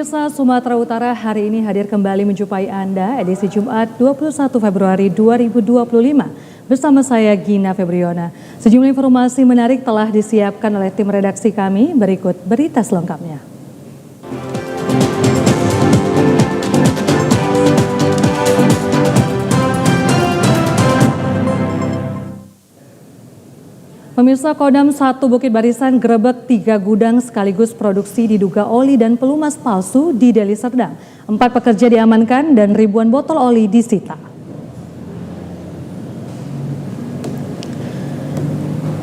Pemirsa Sumatera Utara hari ini hadir kembali menjumpai Anda edisi Jumat 21 Februari 2025 bersama saya Gina Febriona. Sejumlah informasi menarik telah disiapkan oleh tim redaksi kami, berikut berita selengkapnya. Pemirsa, Kodam 1 Bukit Barisan gerebek 3 gudang sekaligus produksi diduga oli dan pelumas palsu di Deli Serdang. 4 pekerja diamankan dan ribuan botol oli disita.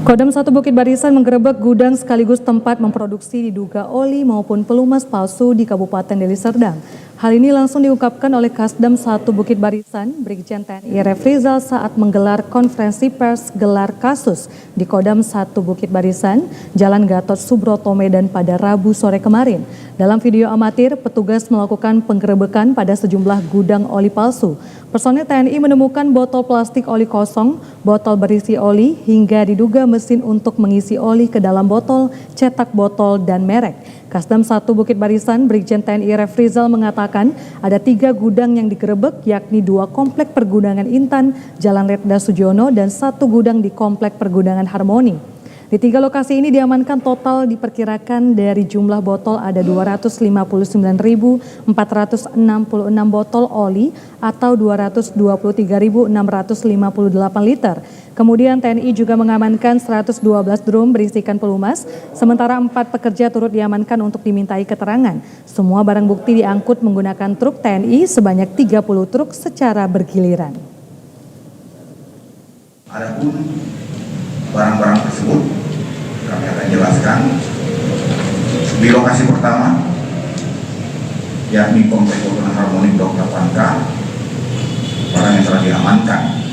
Kodam 1 Bukit Barisan menggerebek gudang sekaligus tempat memproduksi diduga oli maupun pelumas palsu di Kabupaten Deli Serdang. Hal ini langsung diungkapkan oleh Kasdam 1 Bukit Barisan, Brigjen TNI Refrizal saat menggelar konferensi pers gelar kasus di Kodam 1 Bukit Barisan, Jalan Gatot Subroto Medan pada Rabu sore kemarin. Dalam video amatir, petugas melakukan penggerebekan pada sejumlah gudang oli palsu. Personel TNI menemukan botol plastik oli kosong, botol berisi oli, hingga diduga mesin untuk mengisi oli ke dalam botol, cetak botol, dan merek. Kasdam 1 Bukit Barisan, Brigjen TNI Refrizal mengatakan ada 3 gudang yang digerebek, yakni 2 komplek pergudangan Intan, Jalan Letda Sujono, dan 1 gudang di komplek pergudangan Harmoni. Di 3 lokasi ini diamankan total diperkirakan dari jumlah botol ada 259.466 botol oli atau 223.658 liter. Kemudian TNI juga mengamankan 112 drum berisikan pelumas, sementara 4 pekerja turut diamankan untuk dimintai keterangan. Semua barang bukti diangkut menggunakan truk TNI sebanyak 30 truk secara bergiliran. Adapun barang-barang tersebut kami akan jelaskan di lokasi pertama, yakni komplek pergudangan Harmoni Blok 8K. Barang yang telah diamankan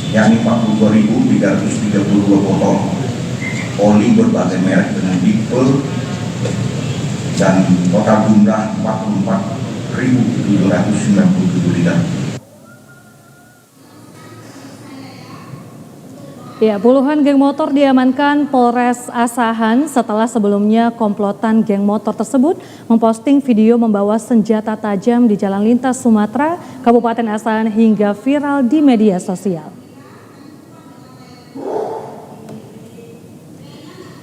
yakni 42.332 botol oli berbagai merek dengan tipe dan total jumlah 44.797 liter. Ya, puluhan geng motor diamankan Polres Asahan setelah sebelumnya komplotan geng motor tersebut memposting video membawa senjata tajam di jalan lintas Sumatera, Kabupaten Asahan hingga viral di media sosial.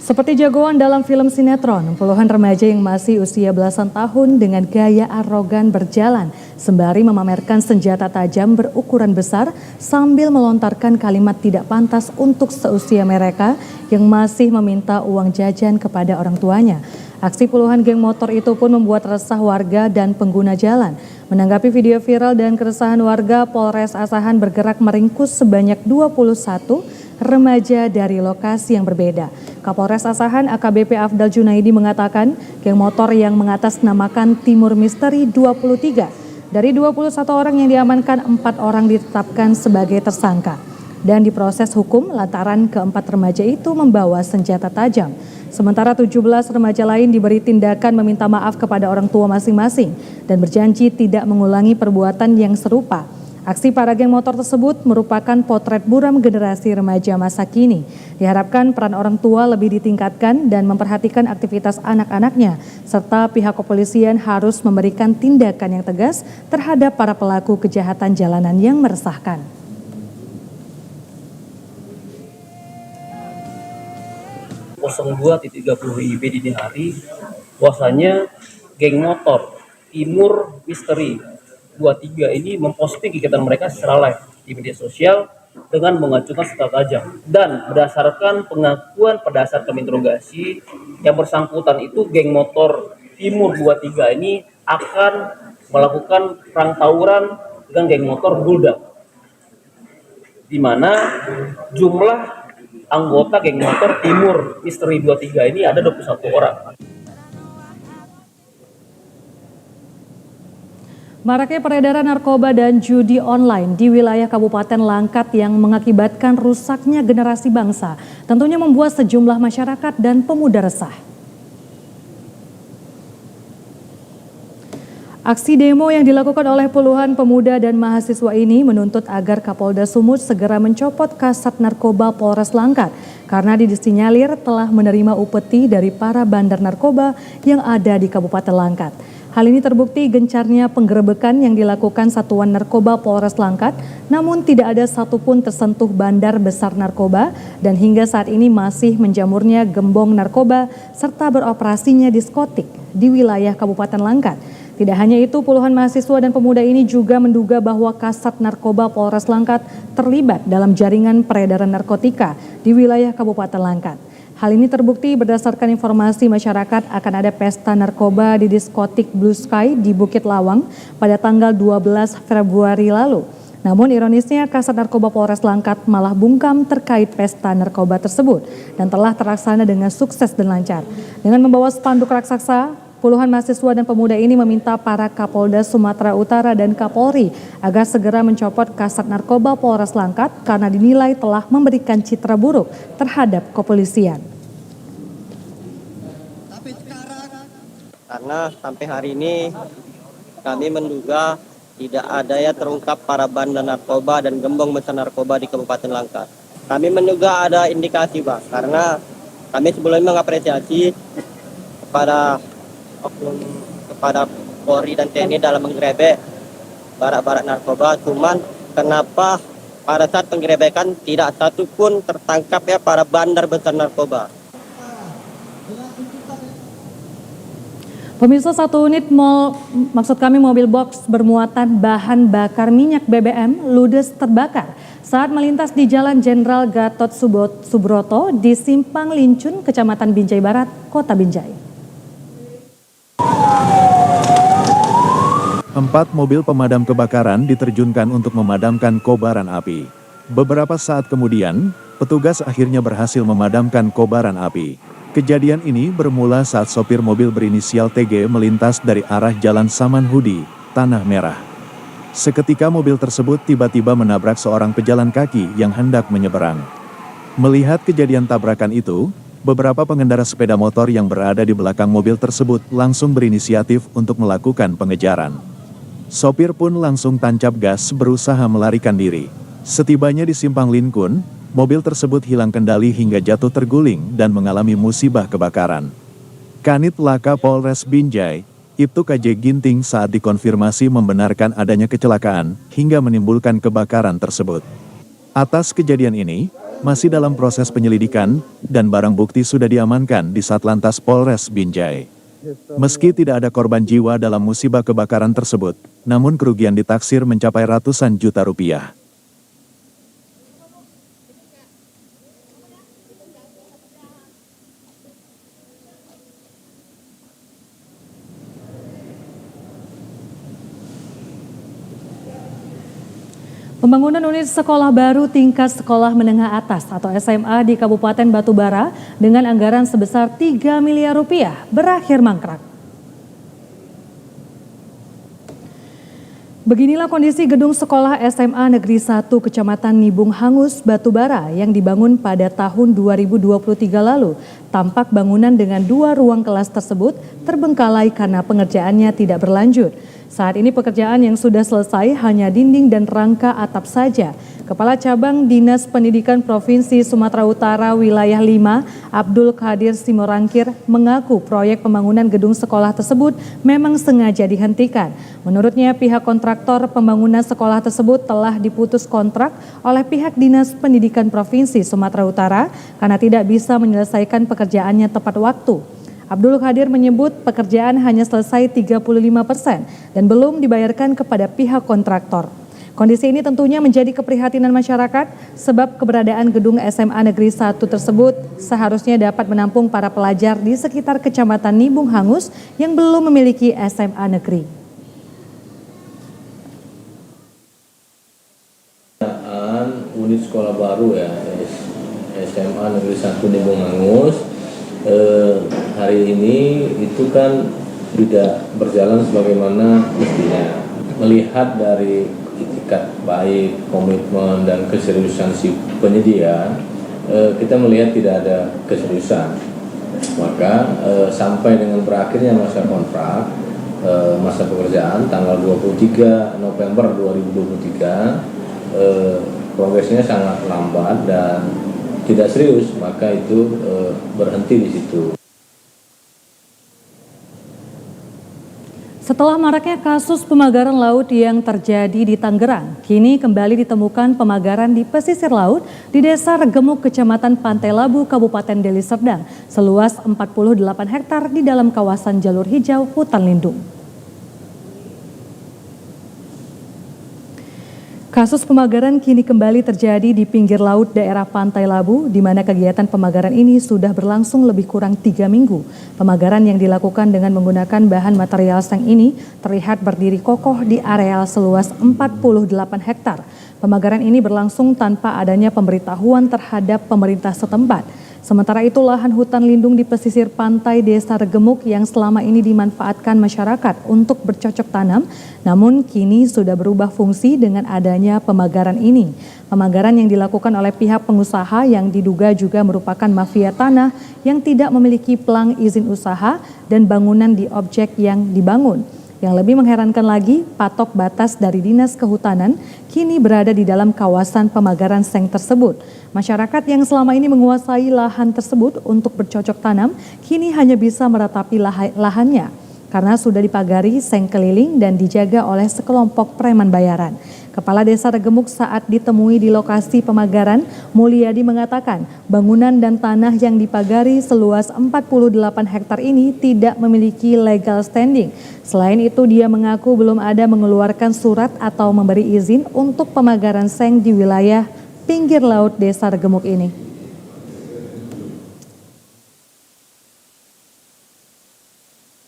Seperti jagoan dalam film sinetron, puluhan remaja yang masih usia belasan tahun dengan gaya arogan berjalan sembari memamerkan senjata tajam berukuran besar sambil melontarkan kalimat tidak pantas untuk seusia mereka yang masih meminta uang jajan kepada orang tuanya. Aksi puluhan geng motor itu pun membuat resah warga dan pengguna jalan. Menanggapi video viral dan keresahan warga, Polres Asahan bergerak meringkus sebanyak 21 remaja dari lokasi yang berbeda. Kapolres Asahan AKBP Afdal Junaidi mengatakan geng motor yang mengatasnamakan Timur Misteri 23. Dari 21 orang yang diamankan, 4 orang ditetapkan sebagai tersangka dan diproses hukum lantaran keempat remaja itu membawa senjata tajam. Sementara 17 remaja lain diberi tindakan meminta maaf kepada orang tua masing-masing dan berjanji tidak mengulangi perbuatan yang serupa. Aksi para geng motor tersebut merupakan potret buram generasi remaja masa kini. Diharapkan peran orang tua lebih ditingkatkan dan memperhatikan aktivitas anak-anaknya, serta pihak kepolisian harus memberikan tindakan yang tegas terhadap para pelaku kejahatan jalanan yang meresahkan. .2.30 WIB dini hari, bahwasanya geng motor Timur Misteri 23 ini memposting kegiatan mereka secara live di media sosial dengan mengacukan senjata tajam. Dan berdasarkan pengakuan pada saat kami interogasi, yang bersangkutan itu geng motor Timur 23 ini akan melakukan perang tawuran dengan geng motor Bulldog, di mana jumlah anggota geng motor Timur Misteri 23 ini ada 21 orang. Maraknya peredaran narkoba dan judi online di wilayah Kabupaten Langkat yang mengakibatkan rusaknya generasi bangsa tentunya membuat sejumlah masyarakat dan pemuda resah. Aksi demo yang dilakukan oleh puluhan pemuda dan mahasiswa ini menuntut agar Kapolda Sumut segera mencopot Kasat Narkoba Polres Langkat karena disinyalir telah menerima upeti dari para bandar narkoba yang ada di Kabupaten Langkat. Hal ini terbukti gencarnya penggerebekan yang dilakukan Satuan Narkoba Polres Langkat, namun tidak ada satupun tersentuh bandar besar narkoba dan hingga saat ini masih menjamurnya gembong narkoba serta beroperasinya diskotik di wilayah Kabupaten Langkat. Tidak hanya itu, puluhan mahasiswa dan pemuda ini juga menduga bahwa Kasat Narkoba Polres Langkat terlibat dalam jaringan peredaran narkotika di wilayah Kabupaten Langkat. Hal ini terbukti berdasarkan informasi masyarakat akan ada pesta narkoba di diskotik Blue Sky di Bukit Lawang pada tanggal 12 Februari lalu. Namun ironisnya Kasat Narkoba Polres Langkat malah bungkam terkait pesta narkoba tersebut dan telah terlaksana dengan sukses dan lancar. Dengan membawa spanduk raksasa, puluhan mahasiswa dan pemuda ini meminta para Kapolda Sumatera Utara dan Kapolri agar segera mencopot Kasat Narkoba Polres Langkat karena dinilai telah memberikan citra buruk terhadap kepolisian. Karena sampai hari ini kami menduga tidak ada ya terungkap para bandar narkoba dan gembong besar narkoba di Kabupaten Langkat. Kami menduga ada indikasi, Pak, karena kami sebelumnya mengapresiasi kepada Polri dan TNI dalam menggerebek barak-barak narkoba. Cuman kenapa pada saat penggerebekan tidak satu pun tertangkap ya para bandar besar narkoba. Pemirsa, satu unit mobil box bermuatan bahan bakar minyak BBM ludes terbakar saat melintas di Jalan Jenderal Gatot Subroto di Simpang Lincun, Kecamatan Binjai Barat, Kota Binjai. 4 mobil pemadam kebakaran diterjunkan untuk memadamkan kobaran api. Beberapa saat kemudian, petugas akhirnya berhasil memadamkan kobaran api. Kejadian ini bermula saat sopir mobil berinisial TG melintas dari arah Jalan Samanhudi, Tanah Merah. Seketika mobil tersebut tiba-tiba menabrak seorang pejalan kaki yang hendak menyeberang. Melihat kejadian tabrakan itu, beberapa pengendara sepeda motor yang berada di belakang mobil tersebut langsung berinisiatif untuk melakukan pengejaran. Sopir pun langsung tancap gas berusaha melarikan diri. Setibanya di Simpang Lincun, mobil tersebut hilang kendali hingga jatuh terguling dan mengalami musibah kebakaran. Kanit Laka Polres Binjai, Ibtu KJ Ginting saat dikonfirmasi membenarkan adanya kecelakaan hingga menimbulkan kebakaran tersebut. Atas kejadian ini, masih dalam proses penyelidikan dan barang bukti sudah diamankan di Satlantas Polres Binjai. Meski tidak ada korban jiwa dalam musibah kebakaran tersebut, namun kerugian ditaksir mencapai ratusan juta rupiah. Pembangunan unit sekolah baru tingkat sekolah menengah atas atau SMA di Kabupaten Batubara dengan anggaran sebesar 3 miliar rupiah berakhir mangkrak. Beginilah kondisi gedung sekolah SMA Negeri 1 Kecamatan Nibung Hangus, Batubara yang dibangun pada tahun 2023 lalu. Tampak bangunan dengan 2 ruang kelas tersebut terbengkalai karena pengerjaannya tidak berlanjut. Saat ini pekerjaan yang sudah selesai hanya dinding dan rangka atap saja. Kepala Cabang Dinas Pendidikan Provinsi Sumatera Utara Wilayah 5, Abdul Qadir Simorangkir, mengaku proyek pembangunan gedung sekolah tersebut memang sengaja dihentikan. Menurutnya pihak kontraktor pembangunan sekolah tersebut telah diputus kontrak oleh pihak Dinas Pendidikan Provinsi Sumatera Utara karena tidak bisa menyelesaikan pekerjaannya tepat waktu. Abdul Qadir menyebut pekerjaan hanya selesai 35% dan belum dibayarkan kepada pihak kontraktor. Kondisi ini tentunya menjadi keprihatinan masyarakat sebab keberadaan gedung SMA Negeri 1 tersebut seharusnya dapat menampung para pelajar di sekitar Kecamatan Nibung Hangus yang belum memiliki SMA negeri. Unit sekolah baru ya, SMA Negeri 1 Nibung Hangus. Hari ini itu kan tidak berjalan sebagaimana mestinya. Melihat dari itikat baik, komitmen dan keseriusan si penyedia, kita melihat tidak ada keseriusan. Maka sampai dengan berakhirnya masa kontrak, masa pekerjaan tanggal 23 November 2023 progresnya sangat lambat dan tidak serius, maka itu berhenti di situ. Setelah maraknya kasus pemagaran laut yang terjadi di Tangerang, kini kembali ditemukan pemagaran di pesisir laut di Desa Regemuk, Kecamatan Pantai Labu, Kabupaten Deli Serdang, seluas 48 hektar di dalam kawasan jalur hijau hutan lindung. Kasus pemagaran kini kembali terjadi di pinggir laut daerah Pantai Labu, di mana kegiatan pemagaran ini sudah berlangsung lebih kurang 3 minggu. Pemagaran yang dilakukan dengan menggunakan bahan material seng ini terlihat berdiri kokoh di areal seluas 48 hektar. Pemagaran ini berlangsung tanpa adanya pemberitahuan terhadap pemerintah setempat. Sementara itu lahan hutan lindung di pesisir pantai Desa Regemuk yang selama ini dimanfaatkan masyarakat untuk bercocok tanam, namun kini sudah berubah fungsi dengan adanya pemagaran ini. Pemagaran yang dilakukan oleh pihak pengusaha yang diduga juga merupakan mafia tanah yang tidak memiliki pelang izin usaha dan bangunan di objek yang dibangun. Yang lebih mengherankan lagi, patok batas dari Dinas Kehutanan kini berada di dalam kawasan pemagaran seng tersebut. Masyarakat yang selama ini menguasai lahan tersebut untuk bercocok tanam, kini hanya bisa meratapi lahannya karena sudah dipagari seng keliling dan dijaga oleh sekelompok preman bayaran. Kepala Desa Regemuk saat ditemui di lokasi pemagaran, Mulyadi mengatakan bangunan dan tanah yang dipagari seluas 48 hektar ini tidak memiliki legal standing. Selain itu dia mengaku belum ada mengeluarkan surat atau memberi izin untuk pemagaran seng di wilayah pinggir laut Desa Regemuk ini.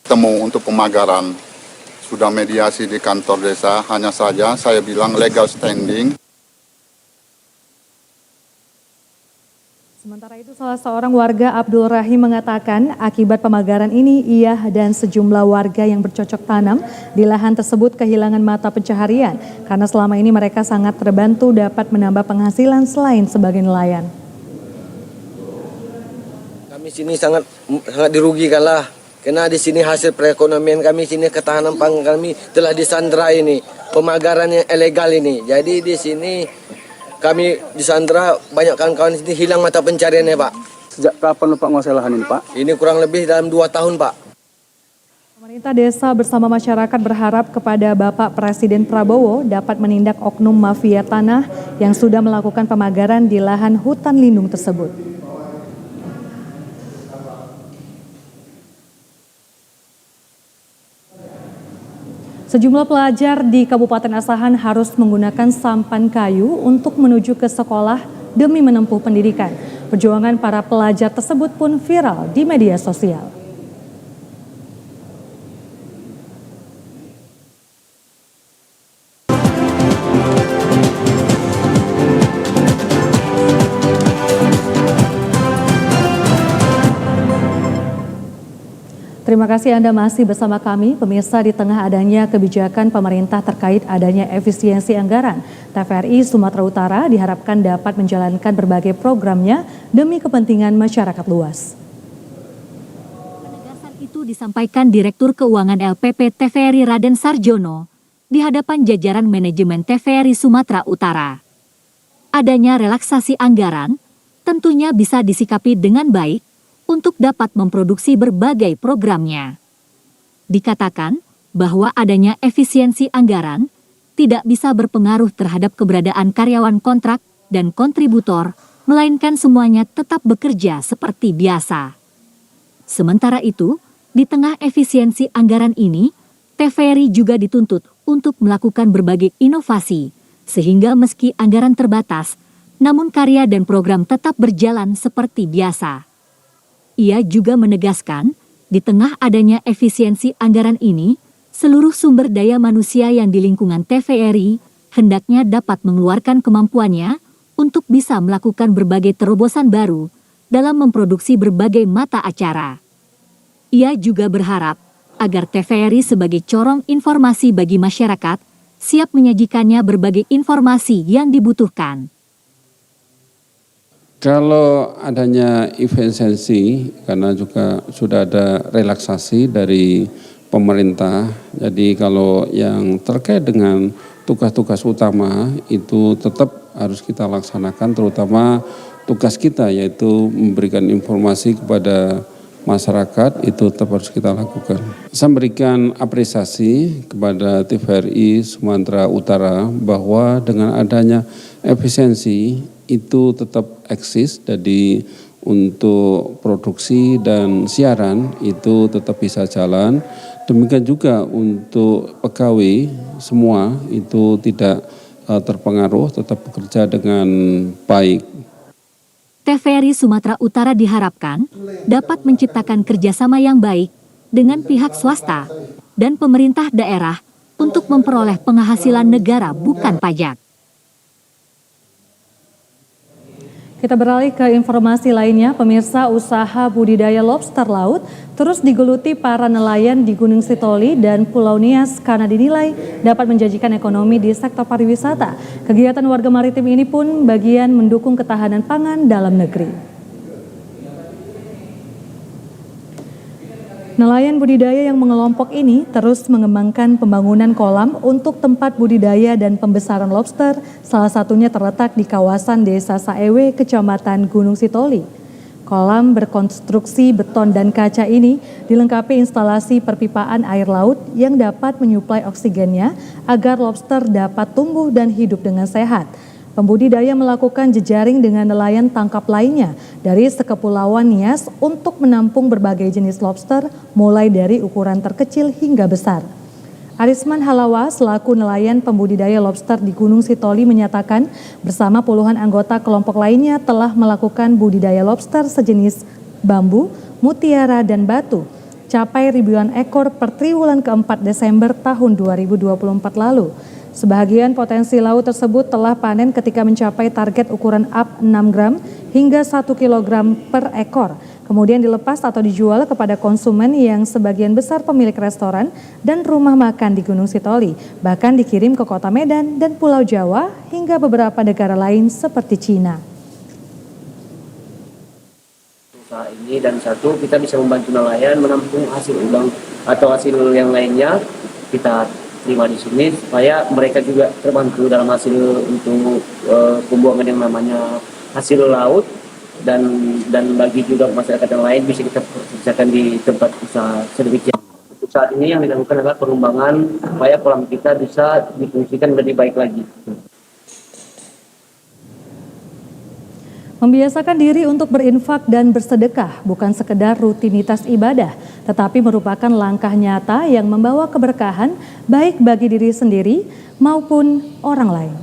Temu untuk pemagaran. Sudah mediasi di kantor desa, hanya saja saya bilang legal standing. Sementara itu salah seorang warga Abdul Rahim mengatakan akibat pemagaran ini ia dan sejumlah warga yang bercocok tanam di lahan tersebut kehilangan mata pencaharian karena selama ini mereka sangat terbantu dapat menambah penghasilan selain sebagai nelayan. Kami sini sangat dirugikan lah. Karena di sini hasil perekonomian kami sini ketahanan pangan kami telah disandra ini pemagaran yang ilegal ini. Jadi di sini kami disandra banyak kawan-kawan di sini hilang mata pencariannya Pak. Sejak kapan Pak menguasai lahan ini Pak? Ini kurang lebih dalam 2 tahun Pak. Pemerintah desa bersama masyarakat berharap kepada Bapak Presiden Prabowo dapat menindak oknum mafia tanah yang sudah melakukan pemagaran di lahan hutan lindung tersebut. Sejumlah pelajar di Kabupaten Asahan harus menggunakan sampan kayu untuk menuju ke sekolah demi menempuh pendidikan. Perjuangan para pelajar tersebut pun viral di media sosial. Terima kasih Anda masih bersama kami, pemirsa. Di tengah adanya kebijakan pemerintah terkait adanya efisiensi anggaran, TVRI Sumatera Utara diharapkan dapat menjalankan berbagai programnya demi kepentingan masyarakat luas. Penegasan itu disampaikan Direktur Keuangan LPP TVRI Raden Sarjono di hadapan jajaran manajemen TVRI Sumatera Utara. Adanya relaksasi anggaran tentunya bisa disikapi dengan baik untuk dapat memproduksi berbagai programnya. Dikatakan bahwa adanya efisiensi anggaran tidak bisa berpengaruh terhadap keberadaan karyawan kontrak dan kontributor, melainkan semuanya tetap bekerja seperti biasa. Sementara itu, di tengah efisiensi anggaran ini, TVRI juga dituntut untuk melakukan berbagai inovasi, sehingga meski anggaran terbatas, namun karya dan program tetap berjalan seperti biasa. Ia juga menegaskan, di tengah adanya efisiensi anggaran ini, seluruh sumber daya manusia yang di lingkungan TVRI hendaknya dapat mengeluarkan kemampuannya untuk bisa melakukan berbagai terobosan baru dalam memproduksi berbagai mata acara. Ia juga berharap agar TVRI sebagai corong informasi bagi masyarakat siap menyajikannya berbagai informasi yang dibutuhkan. Kalau adanya efisiensi, karena juga sudah ada relaksasi dari pemerintah. Jadi kalau yang terkait dengan tugas-tugas utama itu tetap harus kita laksanakan, terutama tugas kita yaitu memberikan informasi kepada masyarakat, itu tetap harus kita lakukan. Saya memberikan apresiasi kepada TVRI Sumatera Utara bahwa dengan adanya efisiensi itu tetap eksis, jadi untuk produksi dan siaran itu tetap bisa jalan. Demikian juga untuk pegawai semua itu tidak terpengaruh, tetap bekerja dengan baik. TVRI Sumatera Utara diharapkan dapat menciptakan kerjasama yang baik dengan pihak swasta dan pemerintah daerah untuk memperoleh penghasilan negara bukan pajak. Kita beralih ke informasi lainnya, pemirsa, usaha budidaya lobster laut terus digeluti para nelayan di Gunung Sitoli dan Pulau Nias karena dinilai dapat menjanjikan ekonomi di sektor pariwisata. Kegiatan warga maritim ini pun bagian mendukung ketahanan pangan dalam negeri. Nelayan budidaya yang mengelompok ini terus mengembangkan pembangunan kolam untuk tempat budidaya dan pembesaran lobster, salah satunya terletak di kawasan Desa Saewe, Kecamatan Gunung Sitoli. Kolam berkonstruksi beton dan kaca ini dilengkapi instalasi perpipaan air laut yang dapat menyuplai oksigennya agar lobster dapat tumbuh dan hidup dengan sehat. Pembudidaya melakukan jejaring dengan nelayan tangkap lainnya dari sekepulauan Nias untuk menampung berbagai jenis lobster mulai dari ukuran terkecil hingga besar. Arisman Halawa selaku nelayan pembudidaya lobster di Gunung Sitoli menyatakan bersama puluhan anggota kelompok lainnya telah melakukan budidaya lobster sejenis bambu, mutiara, dan batu. Capai ribuan ekor per triwulan keempat Desember tahun 2024 lalu. Sebagian potensi laut tersebut telah panen ketika mencapai target ukuran up 6 gram hingga 1 kilogram per ekor. Kemudian dilepas atau dijual kepada konsumen yang sebagian besar pemilik restoran dan rumah makan di Gunung Sitoli. Bahkan dikirim ke kota Medan dan Pulau Jawa hingga beberapa negara lain seperti Cina. Usaha ini dan satu, kita bisa membantu nelayan menampung hasil udang atau hasil yang lainnya kita terima di sini supaya mereka juga terbantu dalam hasil untuk pembuangan yang namanya hasil laut dan bagi juga masyarakat yang lain bisa kita kerjakan di tempat usaha sedemikian. Untuk saat ini yang dilakukan adalah pengembangan supaya kolam kita bisa difungsikan lebih baik lagi. Membiasakan diri untuk berinfak dan bersedekah bukan sekedar rutinitas ibadah, tetapi merupakan langkah nyata yang membawa keberkahan baik bagi diri sendiri maupun orang lain.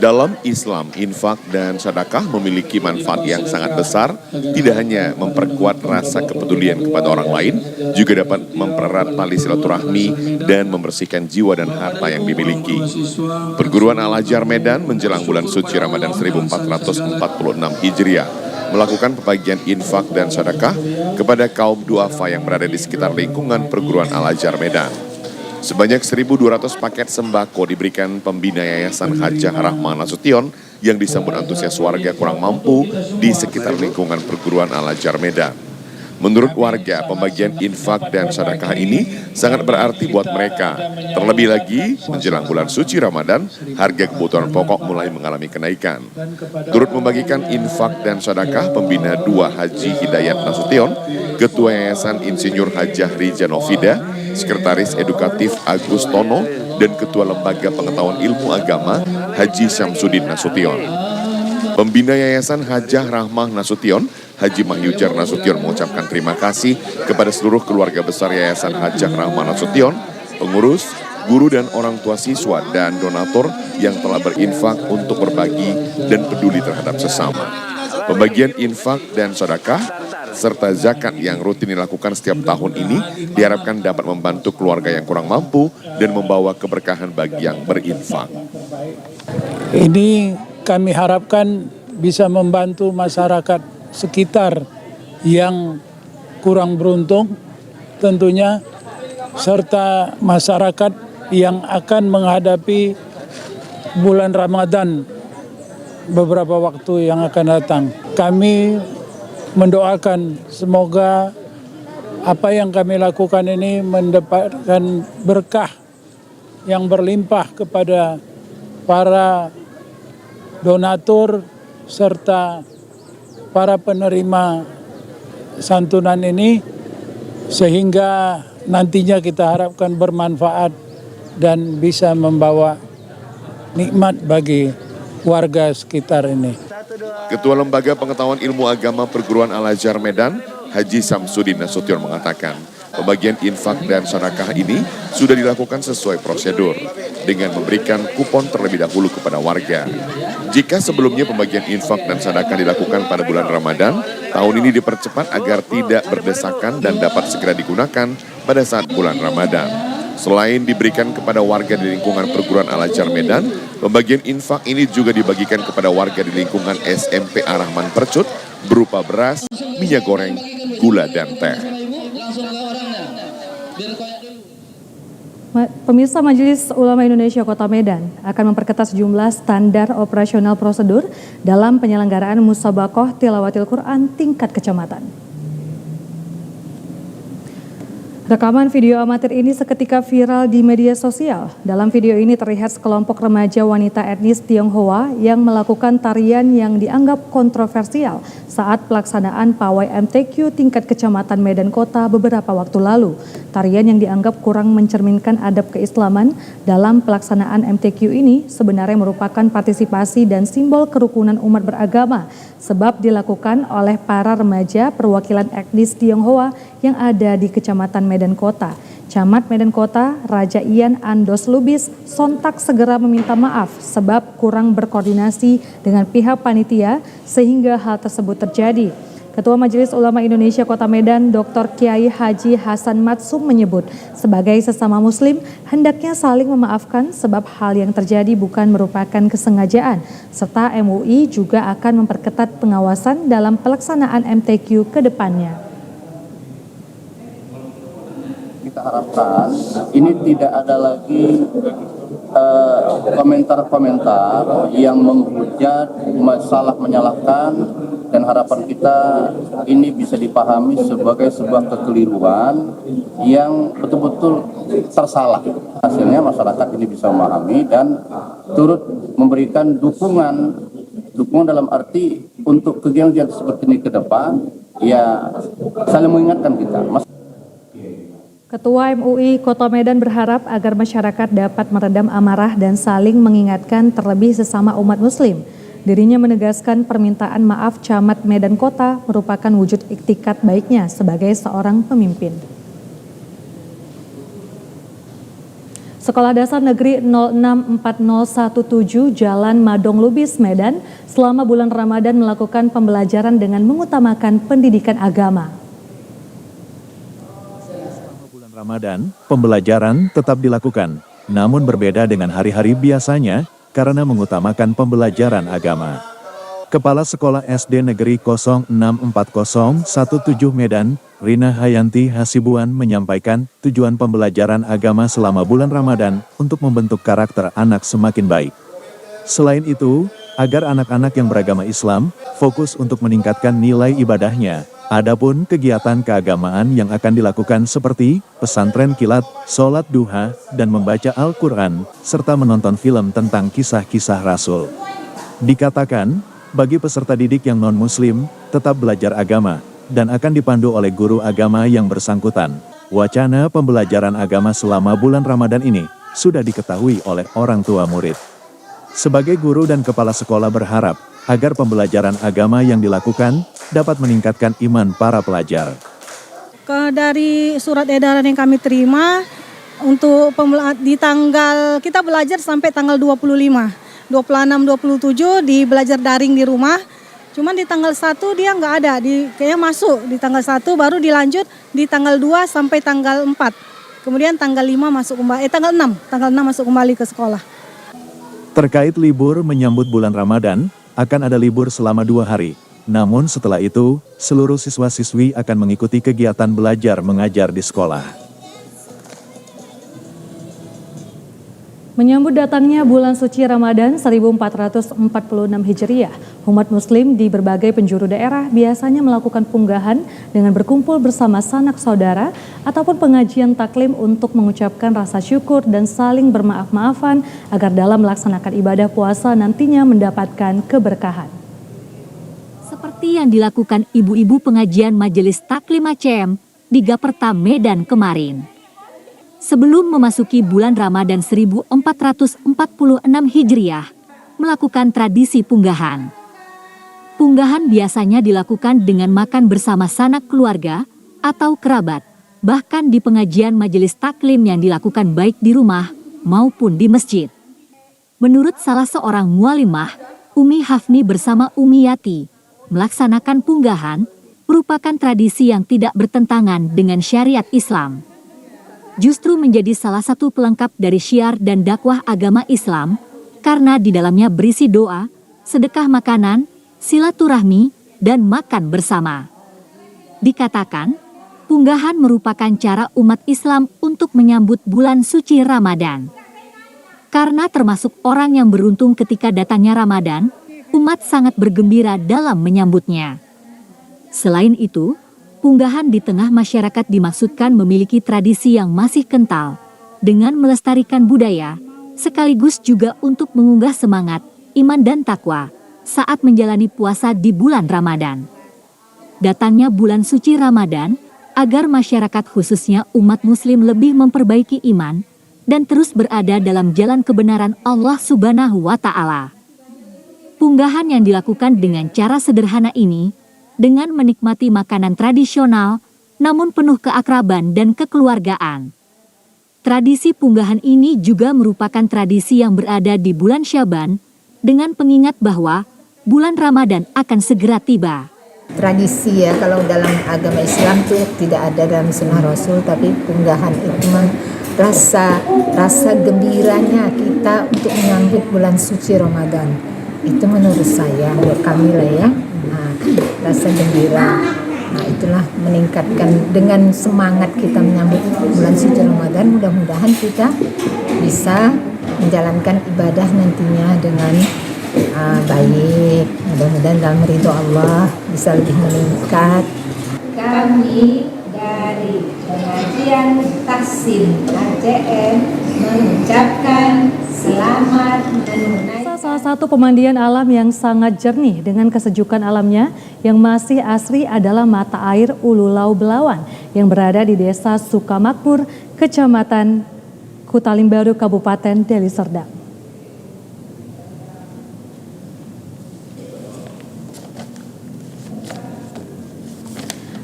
Dalam Islam, infak dan sedekah memiliki manfaat yang sangat besar, tidak hanya memperkuat rasa kepedulian kepada orang lain, juga dapat mempererat tali silaturahmi dan membersihkan jiwa dan harta yang dimiliki. Perguruan Al-Azhar Medan menjelang bulan suci Ramadan 1446 Hijriah melakukan pembagian infak dan sedekah kepada kaum duafa yang berada di sekitar lingkungan perguruan Al-Azhar Medan. Sebanyak 1.200 paket sembako diberikan pembina Yayasan Hajah Rahmah Nasution yang disambut antusias warga kurang mampu di sekitar lingkungan perguruan Al-Azhar Medan. Menurut warga, pembagian infak dan sedekah ini sangat berarti buat mereka. Terlebih lagi, menjelang bulan suci Ramadan, harga kebutuhan pokok mulai mengalami kenaikan. Turut membagikan infak dan sedekah pembina 2 Haji Hidayat Nasution, Ketua Yayasan Insinyur Hajah Rija Novida, Sekretaris Edukatif Agus Tono, dan Ketua Lembaga Pengetahuan Ilmu Agama Haji Syamsuddin Nasution. Pembina Yayasan Hajah Rahmah Nasution, Haji Mahyujar Nasution mengucapkan terima kasih kepada seluruh keluarga besar Yayasan Hajah Rahmah Nasution, pengurus, guru dan orang tua siswa dan donatur yang telah berinfak untuk berbagi dan peduli terhadap sesama. Pembagian infak dan sedekah serta zakat yang rutin dilakukan setiap tahun ini diharapkan dapat membantu keluarga yang kurang mampu dan membawa keberkahan bagi yang berinfak. Ini kami harapkan bisa membantu masyarakat sekitar yang kurang beruntung tentunya, serta masyarakat yang akan menghadapi bulan Ramadan beberapa waktu yang akan datang. Kami mendoakan semoga apa yang kami lakukan ini mendapatkan berkah yang berlimpah kepada para donatur serta para penerima santunan ini, sehingga nantinya kita harapkan bermanfaat dan bisa membawa nikmat bagi warga sekitar ini. Ketua Lembaga Pengetahuan Ilmu Agama Perguruan Al-Azhar Medan, Haji Samsudin Nasution mengatakan, pembagian infak dan sedekah ini sudah dilakukan sesuai prosedur dengan memberikan kupon terlebih dahulu kepada warga. Jika sebelumnya pembagian infak dan sedekah dilakukan pada bulan Ramadan, tahun ini dipercepat agar tidak berdesakan dan dapat segera digunakan pada saat bulan Ramadan. Selain diberikan kepada warga di lingkungan Perguruan Al-Azhar Medan, pembagian infak ini juga dibagikan kepada warga di lingkungan SMP Ar-Rahman Percut berupa beras, minyak goreng, gula, dan teh. Pemirsa, Majelis Ulama Indonesia Kota Medan akan memperketat sejumlah standar operasional prosedur dalam penyelenggaraan musabaqah tilawatil Quran tingkat kecamatan. Rekaman video amatir ini seketika viral di media sosial. Dalam video ini terlihat sekelompok remaja wanita etnis Tionghoa yang melakukan tarian yang dianggap kontroversial saat pelaksanaan pawai MTQ tingkat kecamatan Medan Kota beberapa waktu lalu. Tarian yang dianggap kurang mencerminkan adab keislaman dalam pelaksanaan MTQ ini sebenarnya merupakan partisipasi dan simbol kerukunan umat beragama, sebab dilakukan oleh para remaja perwakilan etnis Tionghoa yang ada di Kecamatan Medan Kota. Camat Medan Kota, Raja Ian Andos Lubis, sontak segera meminta maaf sebab kurang berkoordinasi dengan pihak panitia sehingga hal tersebut terjadi. Ketua Majelis Ulama Indonesia Kota Medan, Dr. Kiai Haji Hasan Matsum menyebut, sebagai sesama muslim hendaknya saling memaafkan sebab hal yang terjadi bukan merupakan kesengajaan, serta MUI juga akan memperketat pengawasan dalam pelaksanaan MTQ ke depannya. Kita harapkan ini tidak ada lagi komentar-komentar yang menghujat, salah menyalahkan, dan harapan kita ini bisa dipahami sebagai sebuah kekeliruan yang betul-betul tersalah. Hasilnya masyarakat ini bisa memahami dan turut memberikan dukungan dalam arti untuk kegiatan seperti ini ke depan, ya saling mengingatkan kita. Ketua MUI Kota Medan berharap agar masyarakat dapat meredam amarah dan saling mengingatkan terlebih sesama umat muslim. Dirinya menegaskan permintaan maaf Camat Medan Kota merupakan wujud iktikat baiknya sebagai seorang pemimpin. Sekolah Dasar Negeri 064017 Jalan Madong Lubis, Medan selama bulan Ramadan melakukan pembelajaran dengan mengutamakan pendidikan agama. Ramadan, pembelajaran tetap dilakukan, namun berbeda dengan hari-hari biasanya karena mengutamakan pembelajaran agama. Kepala Sekolah SD Negeri 064017 Medan, Rina Hayanti Hasibuan menyampaikan tujuan pembelajaran agama selama bulan Ramadan untuk membentuk karakter anak semakin baik. Selain itu, agar anak-anak yang beragama Islam fokus untuk meningkatkan nilai ibadahnya. Adapun kegiatan keagamaan yang akan dilakukan seperti pesantren kilat, sholat duha, dan membaca Al-Quran, serta menonton film tentang kisah-kisah Rasul. Dikatakan, bagi peserta didik yang non-muslim, tetap belajar agama, dan akan dipandu oleh guru agama yang bersangkutan. Wacana pembelajaran agama selama bulan Ramadan ini sudah diketahui oleh orang tua murid. Sebagai guru dan kepala sekolah berharap, agar pembelajaran agama yang dilakukan dapat meningkatkan iman para pelajar. Dari surat edaran yang kami terima, untuk di tanggal kita belajar sampai tanggal 25, 26, 27 di belajar daring di rumah. Cuman di tanggal 1 dia nggak ada, kayaknya masuk di tanggal 1 baru dilanjut di tanggal 2 sampai tanggal 4. Kemudian tanggal 5 masuk kembali, tanggal 6 masuk kembali ke sekolah. Terkait libur menyambut bulan Ramadan, akan ada libur selama 2 hari. Namun setelah itu, seluruh siswa-siswi akan mengikuti kegiatan belajar mengajar di sekolah. Menyambut datangnya bulan suci Ramadan 1446 Hijriah, Umat muslim di berbagai penjuru daerah biasanya melakukan punggahan dengan berkumpul bersama sanak saudara ataupun pengajian taklim untuk mengucapkan rasa syukur dan saling bermaaf-maafan agar dalam melaksanakan ibadah puasa nantinya mendapatkan keberkahan. Seperti yang dilakukan ibu-ibu pengajian Majelis Taklim ACM di Gaperta, Medan kemarin. Sebelum memasuki bulan Ramadan 1446 Hijriah, melakukan tradisi punggahan. Punggahan biasanya dilakukan dengan makan bersama sanak keluarga atau kerabat, bahkan di pengajian majelis taklim yang dilakukan baik di rumah maupun di masjid. Menurut salah seorang mualimah, Umi Hafni bersama Umi Yati, melaksanakan punggahan merupakan tradisi yang tidak bertentangan dengan syariat Islam. Justru menjadi salah satu pelengkap dari syiar dan dakwah agama Islam, karena di dalamnya berisi doa, sedekah makanan, silaturahmi, dan makan bersama. Dikatakan, punggahan merupakan cara umat Islam untuk menyambut bulan suci Ramadan. Karena termasuk orang yang beruntung ketika datangnya Ramadan, umat sangat bergembira dalam menyambutnya. Selain itu, punggahan di tengah masyarakat dimaksudkan memiliki tradisi yang masih kental, dengan melestarikan budaya, sekaligus juga untuk mengunggah semangat, iman dan takwa, saat menjalani puasa di bulan Ramadan. Datangnya bulan suci Ramadan, agar masyarakat khususnya umat muslim lebih memperbaiki iman, dan terus berada dalam jalan kebenaran Allah Subhanahu wa Ta'ala. Punggahan yang dilakukan dengan cara sederhana ini, dengan menikmati makanan tradisional, namun penuh keakraban dan kekeluargaan. Tradisi punggahan ini juga merupakan tradisi yang berada di bulan Syaban, dengan pengingat bahwa bulan Ramadan akan segera tiba. Tradisi ya, kalau dalam agama Islam tuh tidak ada dalam sunnah Rasul, tapi punggahan itu rasa gembiranya kita untuk menyambut bulan suci Ramadan. Itu menurut saya, menurut kami lah ya, rasa gembira. Nah itulah meningkatkan dengan semangat kita menyambut bulan suci Ramadan. Mudah-mudahan kita bisa menjalankan ibadah nantinya dengan baik. Mudah-mudahan dalam ridho Allah bisa lebih meningkat. Kami dari pengajian Taksim ACM mengucapkan selamat menunaikan. Salah satu pemandian alam yang sangat jernih dengan kesejukan alamnya yang masih asri adalah mata air Ululau Belawan yang berada di Desa Sukamakmur, Kecamatan Kutalimbaru, Kabupaten Deli Serdang.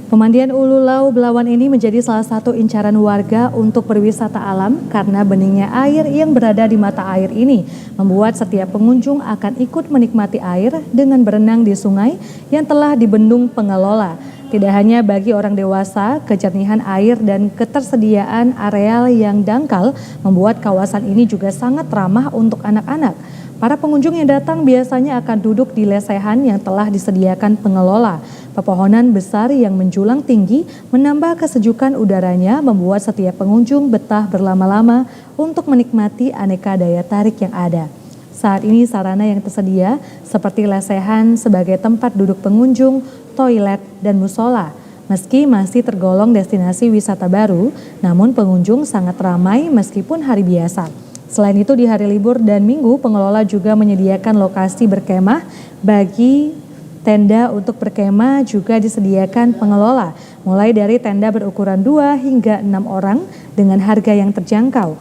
Pemandian Ululau Belawan ini menjadi salah satu incaran warga untuk berwisata alam karena beningnya air yang berada di mata air ini membuat setiap pengunjung akan ikut menikmati air dengan berenang di sungai yang telah dibendung pengelola. Tidak hanya bagi orang dewasa, kejernihan air dan ketersediaan areal yang dangkal membuat kawasan ini juga sangat ramah untuk anak-anak. Para pengunjung yang datang biasanya akan duduk di lesehan yang telah disediakan pengelola. Pepohonan besar yang menjulang tinggi menambah kesejukan udaranya membuat setiap pengunjung betah berlama-lama untuk menikmati aneka daya tarik yang ada. Saat ini sarana yang tersedia seperti lesehan sebagai tempat duduk pengunjung, toilet, dan musola. Meski masih tergolong destinasi wisata baru, namun pengunjung sangat ramai meskipun hari biasa. Selain itu di hari libur dan minggu, pengelola juga menyediakan lokasi berkemah bagi tenda untuk berkemah juga disediakan pengelola, mulai dari tenda berukuran 2 hingga 6 orang dengan harga yang terjangkau.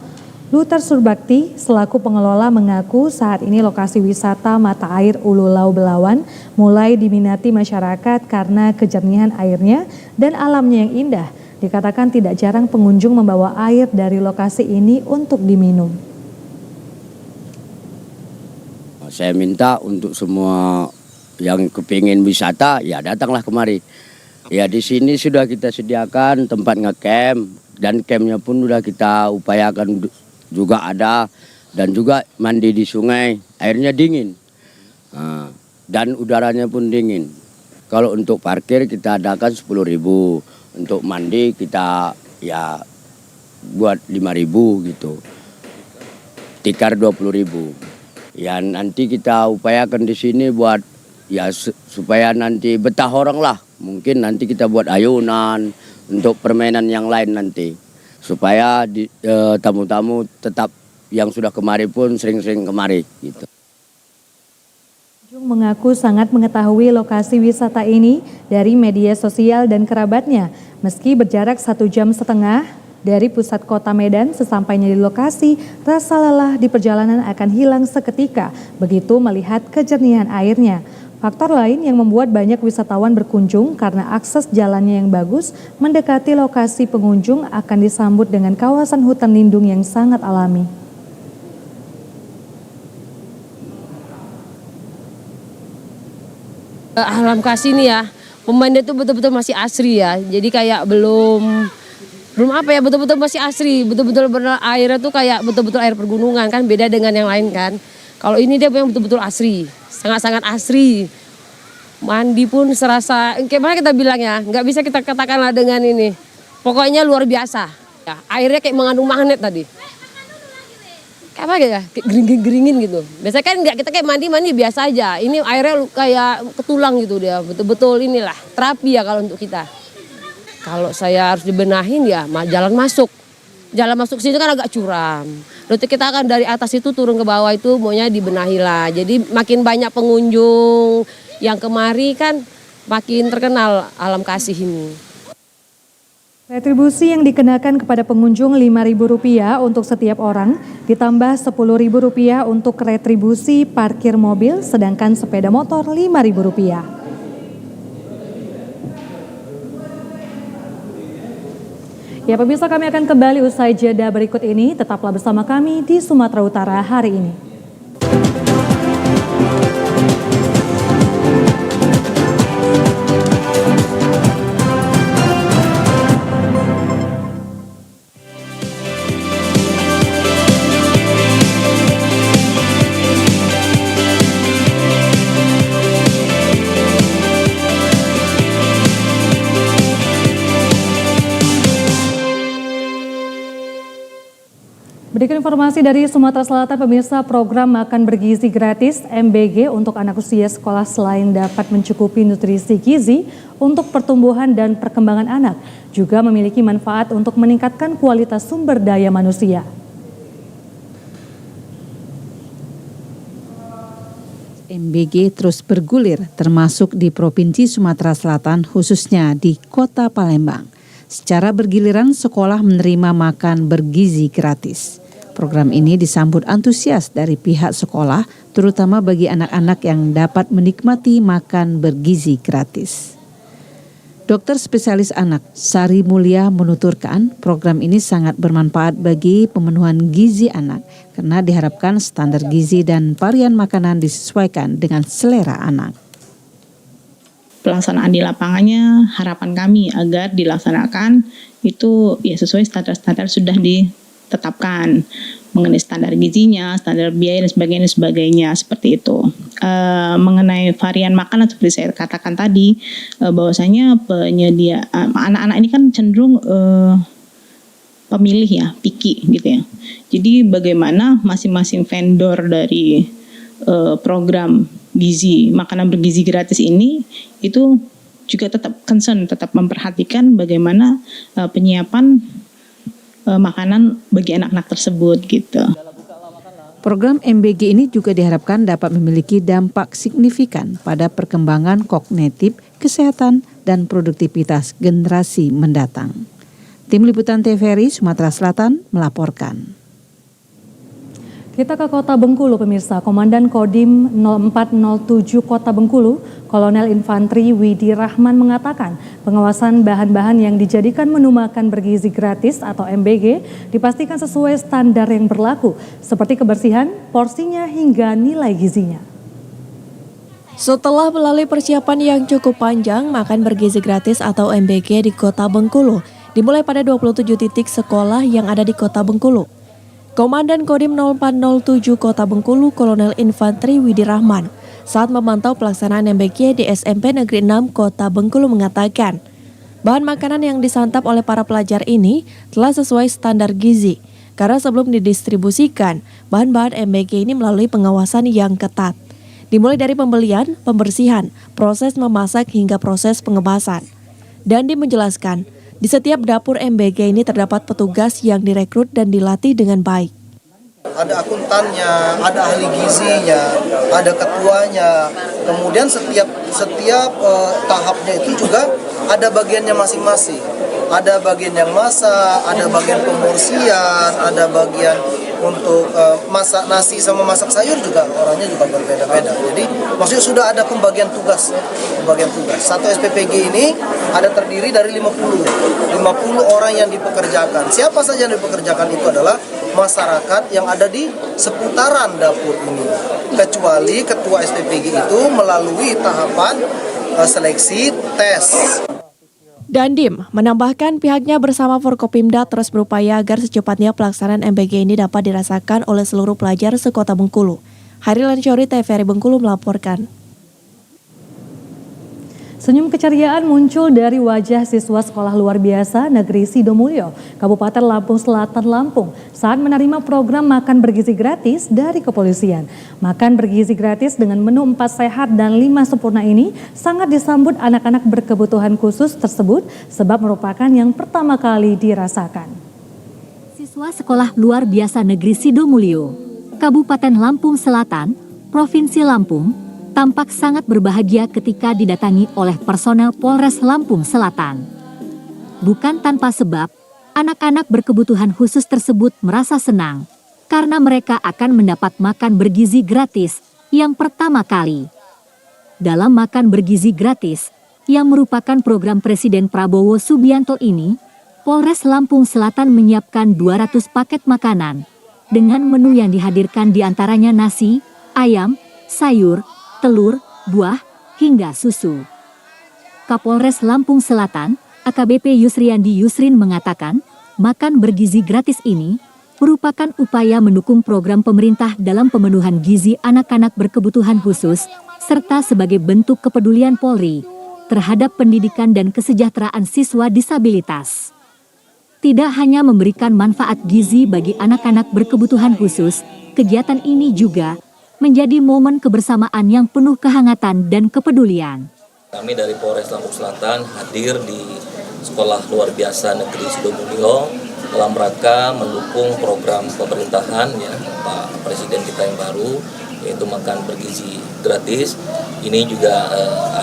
Luther Surbakti selaku pengelola mengaku saat ini lokasi wisata mata air Ululau Belawan mulai diminati masyarakat karena kejernihan airnya dan alamnya yang indah. Dikatakan tidak jarang pengunjung membawa air dari lokasi ini untuk diminum. Saya minta untuk semua yang kepingin wisata, ya datanglah kemari. Ya di sini sudah kita sediakan tempat ngecamp dan campnya pun sudah kita upayakan juga ada dan juga mandi di sungai, airnya dingin dan udaranya pun dingin. Kalau untuk parkir kita adakan 10.000, untuk mandi kita ya buat 5.000 gitu, tikar 20.000. Ya nanti kita upayakan di sini buat ya supaya nanti betah orang lah. Mungkin nanti kita buat ayunan untuk permainan yang lain nanti. Supaya tamu-tamu tetap yang sudah kemari pun sering-sering kemari gitu. Pengunjung mengaku sangat mengetahui lokasi wisata ini dari media sosial dan kerabatnya. Meski berjarak 1,5 jam dari pusat kota Medan, sesampainya di lokasi, rasa lelah di perjalanan akan hilang seketika begitu melihat kejernihan airnya. Faktor lain yang membuat banyak wisatawan berkunjung karena akses jalannya yang bagus mendekati lokasi pengunjung akan disambut dengan kawasan hutan lindung yang sangat alami. Alam Kasih ini ya, pemainnya itu betul-betul masih asri ya. Jadi kayak belum apa ya, betul-betul masih asri, betul-betul airnya tuh kayak betul-betul air pergunungan kan, beda dengan yang lain kan. Kalau ini dia yang betul-betul asri, sangat-sangat asri. Mandi pun serasa, kayak mana kita bilang ya, nggak bisa kita katakanlah dengan ini. Pokoknya luar biasa. Ya, airnya kayak mengandung magnet tadi. Kayak apa ya, kayak geringin gitu. Biasanya kan nggak, kita kayak mandi biasa aja. Ini airnya kayak ketulang gitu dia, betul-betul inilah terapi ya kalau untuk kita. Kalau saya harus dibenahin ya jalan masuk. Jalan masuk sini kan agak curam. Lalu kita akan dari atas itu turun ke bawah itu maunya dibenahi lah. Jadi makin banyak pengunjung yang kemari kan makin terkenal Alam Kasih ini. Retribusi yang dikenakan kepada pengunjung Rp5.000 untuk setiap orang, ditambah Rp10.000 untuk retribusi parkir mobil, sedangkan sepeda motor Rp5.000. Ya pemirsa, kami akan kembali usai jeda berikut ini. Tetaplah bersama kami di Sumatera Utara hari ini. Berikut informasi dari Sumatera Selatan, pemirsa. Program Makan Bergizi Gratis MBG untuk anak usia sekolah selain dapat mencukupi nutrisi gizi untuk pertumbuhan dan perkembangan anak, juga memiliki manfaat untuk meningkatkan kualitas sumber daya manusia. MBG terus bergulir termasuk di Provinsi Sumatera Selatan, khususnya di Kota Palembang. Secara bergiliran sekolah menerima makan bergizi gratis. Program ini disambut antusias dari pihak sekolah, terutama bagi anak-anak yang dapat menikmati makan bergizi gratis. Dokter spesialis anak Sari Mulia menuturkan program ini sangat bermanfaat bagi pemenuhan gizi anak karena diharapkan standar gizi dan varian makanan disesuaikan dengan selera anak. Pelaksanaan di lapangannya harapan kami agar dilaksanakan itu ya sesuai standar-standar sudah ditetapkan mengenai standar gizinya, standar biaya dan sebagainya seperti itu. Mengenai varian makanan seperti saya katakan tadi, bahwasanya penyedia anak-anak ini kan cenderung pemilih ya, picky gitu ya. Jadi bagaimana masing-masing vendor dari program gizi makanan bergizi gratis ini itu juga tetap concern, tetap memperhatikan bagaimana penyiapan makanan bagi anak-anak tersebut gitu. Program MBG ini juga diharapkan dapat memiliki dampak signifikan pada perkembangan kognitif, kesehatan, dan produktivitas generasi mendatang. Tim Liputan TVRI Sumatera Selatan melaporkan. Kita ke Kota Bengkulu, pemirsa. Komandan Kodim 0407 Kota Bengkulu, Kolonel Infantri Widi Rahman mengatakan pengawasan bahan-bahan yang dijadikan menu makan bergizi gratis atau MBG dipastikan sesuai standar yang berlaku, seperti kebersihan, porsinya, hingga nilai gizinya. Setelah melalui persiapan yang cukup panjang, makan bergizi gratis atau MBG di Kota Bengkulu dimulai pada 27 titik sekolah yang ada di Kota Bengkulu. Komandan Kodim 0407 Kota Bengkulu, Kolonel Infantri Widi Rahman, saat memantau pelaksanaan MBG di SMP Negeri 6 Kota Bengkulu mengatakan, bahan makanan yang disantap oleh para pelajar ini telah sesuai standar gizi, karena sebelum didistribusikan, bahan-bahan MBG ini melalui pengawasan yang ketat. dimulai dari pembelian, pembersihan, proses memasak hingga proses pengemasan. Dandim menjelaskan, di setiap dapur MBG ini terdapat petugas yang direkrut dan dilatih dengan baik. Ada akuntannya, ada ahli gizinya, ada ketuanya. Kemudian setiap tahapnya itu juga ada bagiannya masing-masing. Ada bagian yang masak, ada bagian pembersihan, ada bagian untuk masak nasi sama masak sayur juga orangnya juga berbeda-beda. Jadi maksudnya sudah ada pembagian tugas. Satu SPPG ini ada terdiri dari 50 orang yang dipekerjakan. Siapa saja yang dipekerjakan itu adalah masyarakat yang ada di seputaran dapur ini. Kecuali ketua SPPG itu melalui tahapan seleksi tes. Dandim menambahkan pihaknya bersama Forkopimda terus berupaya agar secepatnya pelaksanaan MBG ini dapat dirasakan oleh seluruh pelajar sekota Bengkulu. Harilan Syori, TVRI Bengkulu melaporkan. Senyum keceriaan muncul dari wajah siswa sekolah luar biasa Negeri Sidomulyo, Kabupaten Lampung Selatan, Lampung, saat menerima program makan bergizi gratis dari kepolisian. Makan bergizi gratis dengan menu 4 sehat dan 5 sempurna ini sangat disambut anak-anak berkebutuhan khusus tersebut sebab merupakan yang pertama kali dirasakan. Siswa sekolah luar biasa Negeri Sidomulyo, Kabupaten Lampung Selatan, Provinsi Lampung, tampak sangat berbahagia ketika didatangi oleh personel Polres Lampung Selatan. Bukan tanpa sebab, anak-anak berkebutuhan khusus tersebut merasa senang karena mereka akan mendapat makan bergizi gratis yang pertama kali. Dalam makan bergizi gratis, yang merupakan program Presiden Prabowo Subianto ini, Polres Lampung Selatan menyiapkan 200 paket makanan dengan menu yang dihadirkan diantaranya nasi, ayam, sayur, telur, buah, hingga susu. Kapolres Lampung Selatan, AKBP Yusriandi Yusrin mengatakan, makan bergizi gratis ini merupakan upaya mendukung program pemerintah dalam pemenuhan gizi anak-anak berkebutuhan khusus, serta sebagai bentuk kepedulian Polri terhadap pendidikan dan kesejahteraan siswa disabilitas. Tidak hanya memberikan manfaat gizi bagi anak-anak berkebutuhan khusus, kegiatan ini juga menjadi momen kebersamaan yang penuh kehangatan dan kepedulian. Kami dari Polres Lampung Selatan hadir di Sekolah Luar Biasa Negeri Sidomulyo dalam rangka mendukung program pemerintahan ya Pak Presiden kita yang baru, yaitu makan bergizi gratis. Ini juga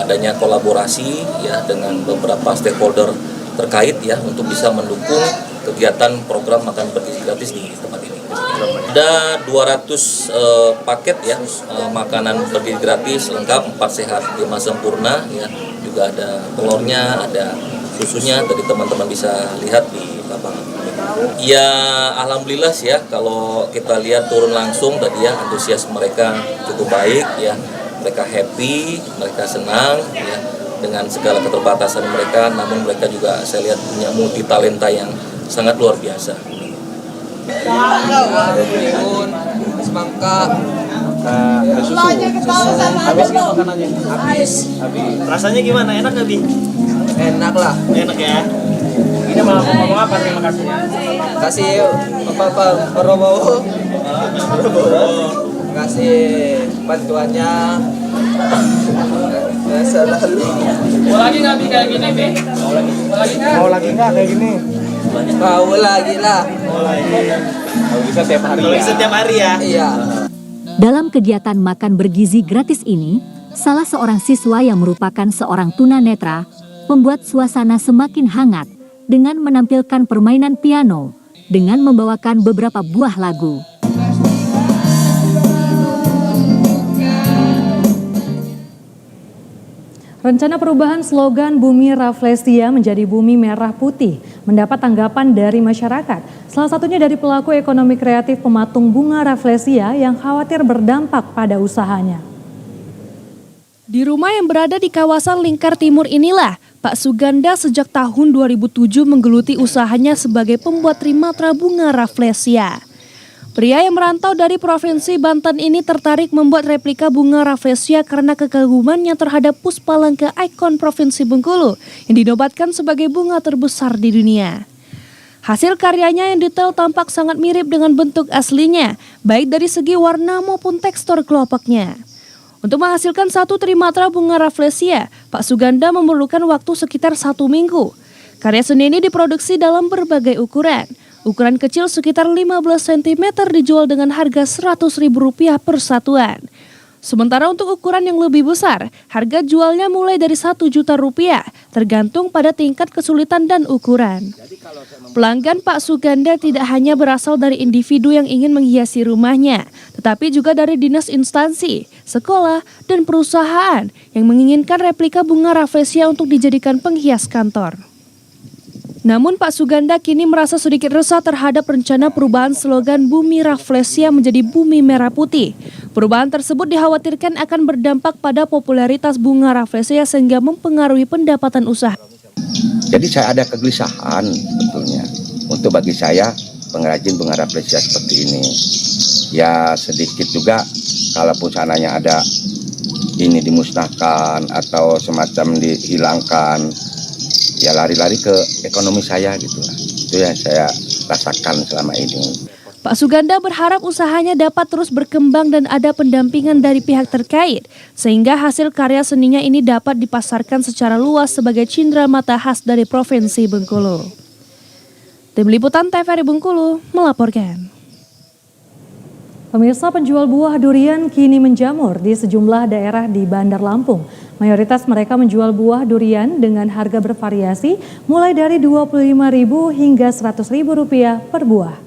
adanya kolaborasi ya dengan beberapa stakeholder terkait ya untuk bisa mendukung kegiatan program makan bergizi gratis di tempat ini. Ada 200 paket ya makanan bergizi gratis lengkap 4 sehat 5 sempurna ya, juga ada telurnya, ada susunya, tadi teman-teman bisa lihat di lapangan. Ya alhamdulillah sih ya, kalau kita lihat turun langsung tadi ya, antusias mereka cukup baik ya, mereka happy, mereka senang ya dengan segala keterbatasan mereka, namun mereka juga saya lihat punya multi talenta yang sangat luar biasa. Semangka, susu. Habis kan makanannya? Habis. Rasanya gimana? Enak nggak, Bi? Enak lah. Enak ya. Ini mau ngomong apa? Terima kasih. Kasih apa Prabowo. Kasih bantuannya. Selalu. Mau lagi nggak Bi kayak gini, Bi? Mau lagi nggak kayak gini? Mau lagi lah. Kalau bisa tiap hari. Kalau bisa tiap hari ya. Iya. Dalam kegiatan makan bergizi gratis ini, salah seorang siswa yang merupakan seorang tunanetra membuat suasana semakin hangat dengan menampilkan permainan piano dengan membawakan beberapa buah lagu. Rencana perubahan slogan Bumi Rafflesia menjadi Bumi Merah Putih mendapat tanggapan dari masyarakat. Salah satunya dari pelaku ekonomi kreatif pematung bunga Rafflesia yang khawatir berdampak pada usahanya. Di rumah yang berada di kawasan Lingkar Timur inilah, Pak Suganda sejak tahun 2007 menggeluti usahanya sebagai pembuat trimatra bunga Rafflesia. Pria yang merantau dari Provinsi Banten ini tertarik membuat replika bunga Rafflesia karena kekagumannya terhadap Puspalangka, ikon Provinsi Bengkulu, yang dinobatkan sebagai bunga terbesar di dunia. Hasil karyanya yang detail tampak sangat mirip dengan bentuk aslinya, baik dari segi warna maupun tekstur kelopaknya. Untuk menghasilkan 1 trimatra bunga rafflesia, Pak Suganda memerlukan waktu sekitar 1 minggu. Karya seni ini diproduksi dalam berbagai ukuran. Ukuran kecil sekitar 15 cm dijual dengan harga Rp100.000 per satuan. Sementara untuk ukuran yang lebih besar, harga jualnya mulai dari Rp1 juta, tergantung pada tingkat kesulitan dan ukuran. Pelanggan Pak Suganda tidak hanya berasal dari individu yang ingin menghiasi rumahnya, tetapi juga dari dinas instansi, sekolah, dan perusahaan yang menginginkan replika bunga rafflesia untuk dijadikan penghias kantor. Namun Pak Suganda kini merasa sedikit resah terhadap rencana perubahan slogan Bumi Rafflesia menjadi Bumi Merah Putih. Perubahan tersebut dikhawatirkan akan berdampak pada popularitas bunga rafflesia sehingga mempengaruhi pendapatan usaha. Jadi saya ada kegelisahan sebetulnya untuk bagi saya pengrajin bunga rafflesia seperti ini. Ya sedikit juga kalaupun sananya ada ini dimusnahkan atau semacam dihilangkan, ya lari-lari ke ekonomi saya gitu lah. Itu yang saya rasakan selama ini. Pak Suganda berharap usahanya dapat terus berkembang dan ada pendampingan dari pihak terkait, sehingga hasil karya seninya ini dapat dipasarkan secara luas sebagai cindera mata khas dari Provinsi Bengkulu. Tim Liputan TVRI Bengkulu melaporkan. Pemirsa, penjual buah durian kini menjamur di sejumlah daerah di Bandar Lampung. Mayoritas mereka menjual buah durian dengan harga bervariasi mulai dari Rp25.000 hingga Rp100.000 per buah.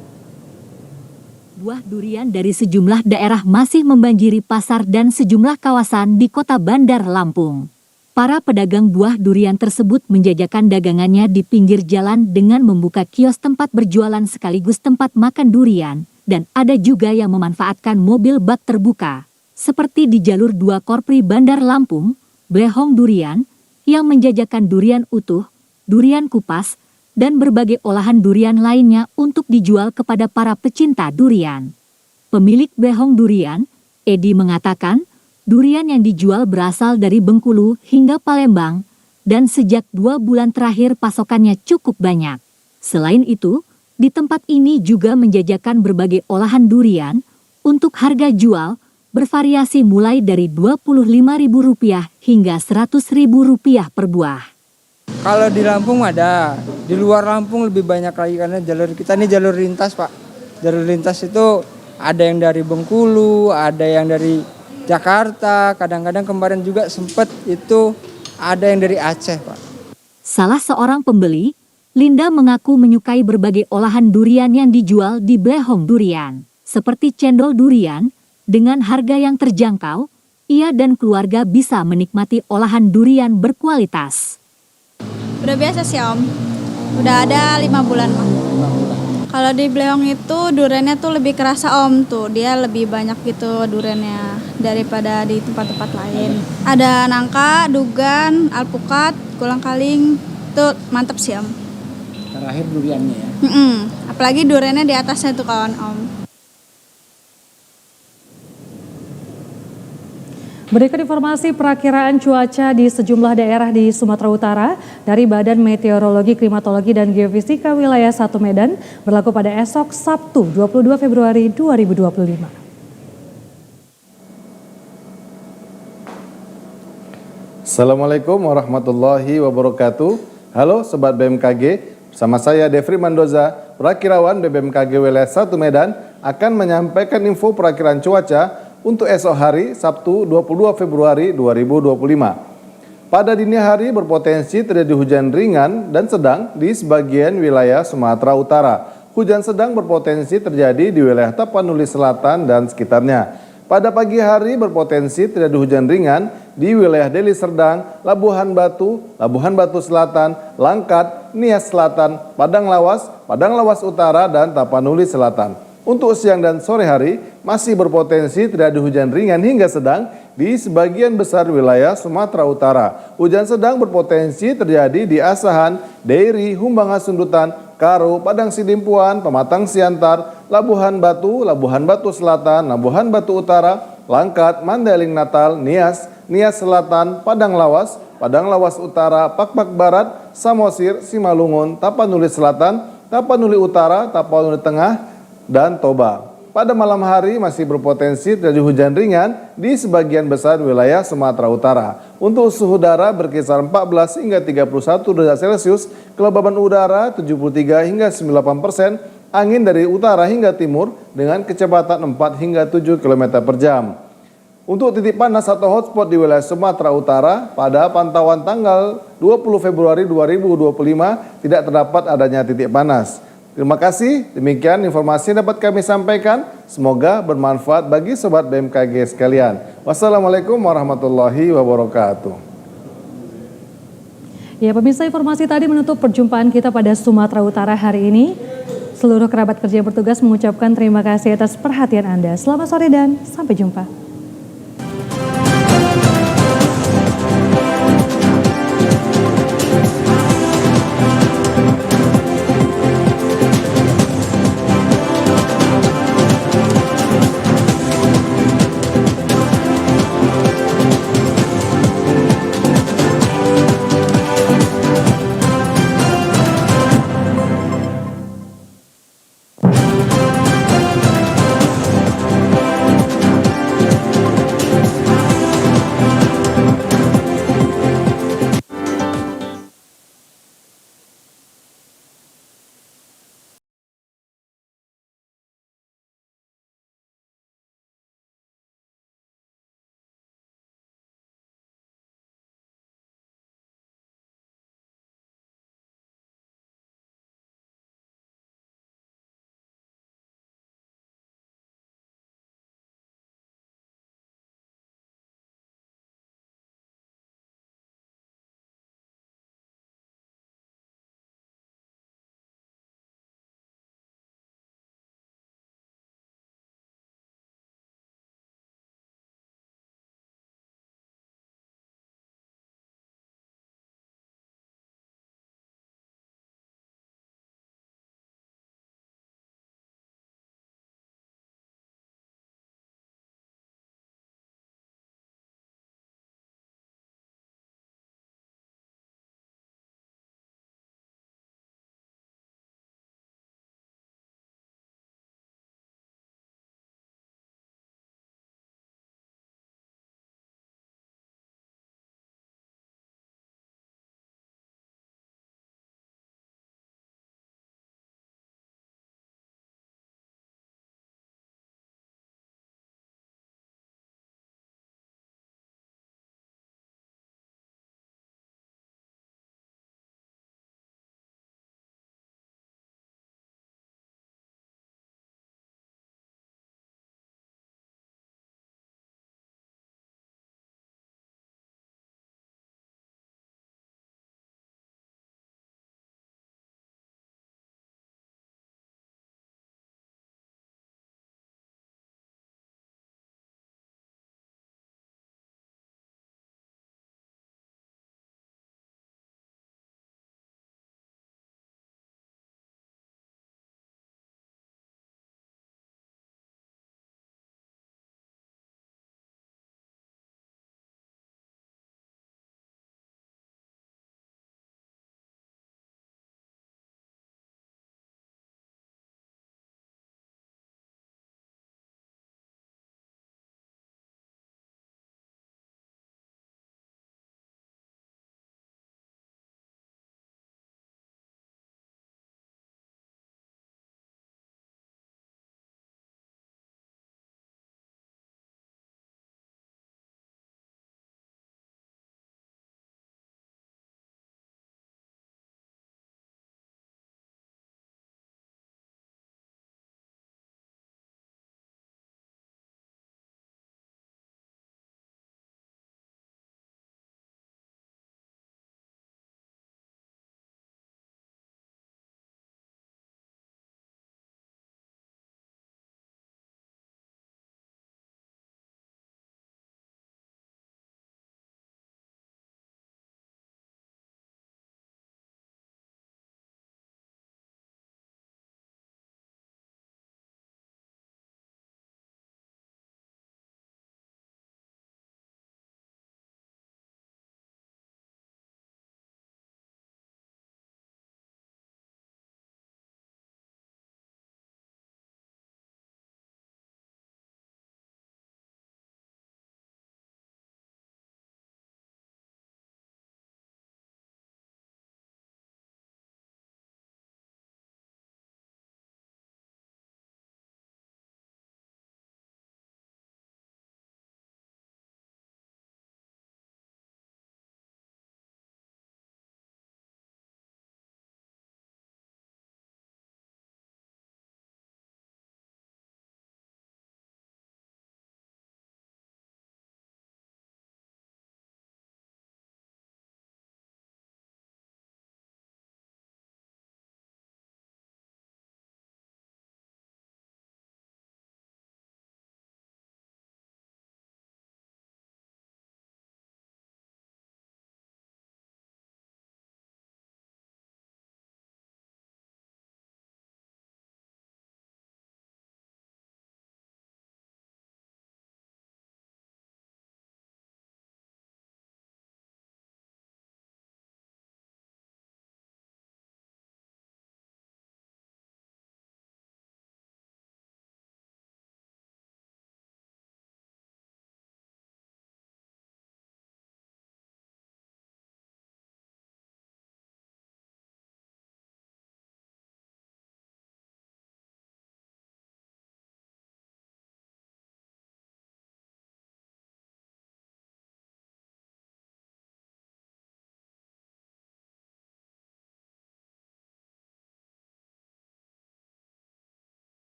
Buah durian dari sejumlah daerah masih membanjiri pasar dan sejumlah kawasan di kota Bandar Lampung. Para pedagang buah durian tersebut menjajakan dagangannya di pinggir jalan dengan membuka kios tempat berjualan sekaligus tempat makan durian, dan ada juga yang memanfaatkan mobil bak terbuka, seperti di jalur 2 Korpri Bandar Lampung, Blehong Durian, yang menjajakan durian utuh, durian kupas, dan berbagai olahan durian lainnya untuk dijual kepada para pecinta durian. Pemilik Blehong Durian, Edi, mengatakan durian yang dijual berasal dari Bengkulu hingga Palembang dan sejak 2 bulan terakhir pasokannya cukup banyak. Selain itu, di tempat ini juga menjajakan berbagai olahan durian untuk harga jual bervariasi mulai dari Rp25.000 hingga Rp100.000 per buah. Kalau di Lampung ada, di luar Lampung lebih banyak lagi karena jalur kita ini jalur lintas, Pak. Jalur lintas itu ada yang dari Bengkulu, ada yang dari Jakarta, kadang-kadang kemarin juga sempat itu ada yang dari Aceh, Pak. Salah seorang pembeli, Linda, mengaku menyukai berbagai olahan durian yang dijual di Blehong Durian, seperti cendol durian, dengan harga yang terjangkau. Ia dan keluarga bisa menikmati olahan durian berkualitas. Udah biasa sih Om, udah ada 5 bulan mah. Kalau di Blehong itu duriannya tuh lebih kerasa Om, tuh dia lebih banyak gitu duriannya daripada di tempat-tempat lain. Ada nangka, dugan, alpukat, kolang-kaling, tuh mantep sih Om. Terakhir duriannya ya? Apalagi duriannya di atasnya tuh kawan Om. Berikut informasi perakiraan cuaca di sejumlah daerah di Sumatera Utara dari Badan Meteorologi, Klimatologi, dan Geofisika Wilayah 1 Medan berlaku pada esok Sabtu 22 Februari 2025. Assalamualaikum warahmatullahi wabarakatuh. Halo Sobat BMKG, bersama saya Devri Mandoza, perakirawan BMKG Wilayah 1 Medan akan menyampaikan info perakiraan cuaca untuk esok hari Sabtu 22 Februari 2025. Pada dini hari berpotensi terjadi hujan ringan dan sedang di sebagian wilayah Sumatera Utara. Hujan sedang berpotensi terjadi di wilayah Tapanuli Selatan dan sekitarnya. Pada pagi hari berpotensi terjadi hujan ringan di wilayah Deli Serdang, Labuhan Batu Selatan, Langkat, Nias Selatan, Padang Lawas Utara, dan Tapanuli Selatan. Untuk siang dan sore hari masih berpotensi terjadi hujan ringan hingga sedang di sebagian besar wilayah Sumatera Utara. Hujan sedang berpotensi terjadi di Asahan, Deiri, Humbangas Sundutan, Karo, Padang Sidimpuan, Pematang Siantar, Labuhan Batu Selatan, Labuhan Batu Utara, Langkat, Mandailing Natal, Nias Selatan, Padang Lawas Utara, Pakpak Barat, Samosir, Simalungun, Tapanuli Selatan, Tapanuli Utara, Tapanuli Tengah, dan Toba. pada malam hari masih berpotensi terjadi hujan ringan di sebagian besar wilayah Sumatera Utara. Untuk suhu udara berkisar 14 hingga 31 derajat Celcius, kelembaban udara 73 hingga 98%, angin dari utara hingga timur dengan kecepatan 4 hingga 7 km per jam. Untuk titik panas atau hotspot di wilayah Sumatera Utara, pada pantauan tanggal 20 Februari 2025 tidak terdapat adanya titik panas. Terima kasih, demikian informasi yang dapat kami sampaikan. Semoga bermanfaat bagi Sobat BMKG sekalian. Wassalamualaikum warahmatullahi wabarakatuh. Ya, pemirsa, informasi tadi menutup perjumpaan kita pada Sumatera Utara hari ini. Seluruh kerabat kerja yang bertugas mengucapkan terima kasih atas perhatian Anda. Selamat sore dan sampai jumpa.